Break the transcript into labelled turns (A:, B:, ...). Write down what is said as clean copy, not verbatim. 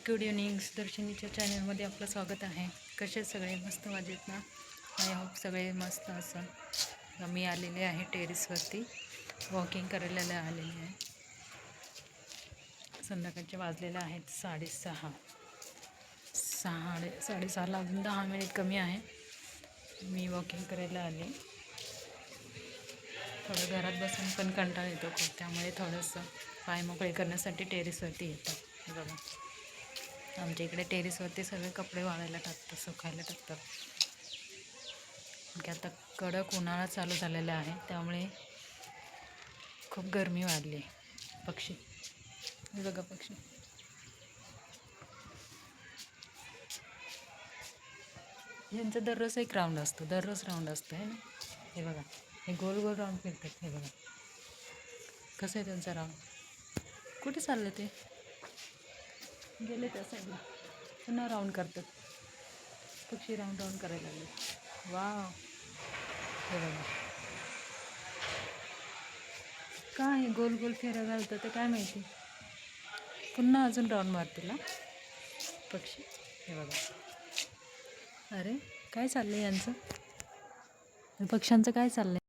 A: Good evening. दर्शनीच्या चॅनलमध्ये आपलं स्वागत आहे. कसे सगळे मस्त मजेत ना? आय होप सगळे मस्त असं. मी आलेले आहे टेरेसवरती, वॉकिंग करायला आलेले आहे. संध्याकाळचे वाजलेले आहेत 6:30. 6:30ला अजून 10 मिनिट कमी आहे. मी वॉकिंग करायला आले. थोडं घरात बसून पण कंटाळा येतो खूप, त्यामुळे थोडंसं पाय मोकळे करण्यासाठी टेरेसवरती येतं. हे बघा, आमच्या इकडे टेरेसवरती सगळे कपडे वाळायला टाकतात, सुकायला टाकतात. की आता कडक उन्हाळा चालू झालेला आहे, त्यामुळे खूप गरमी वाढली. पक्षी, हे बघा पक्षी. यांचा दररोज एक राऊंड असतो, राऊंड असतो आहे ना. हे बघा, हे गोल गोल राऊंड फिरतात. हे बघा कसं आहे त्यांचा राऊंड. कुठे चालले ते? गेले त्या साईडला, पुन्हा राऊंड करतात. पक्षी राऊंड करायला लागले. वाव, हे बघा काय गोल गोल फेऱ्या घालतं ते काय माहिती. पुन्हा अजून राऊंड मारतील ना पक्षी. हे बघा, अरे काय चाललंय यांचं, पक्ष्यांचं काय चाललंय.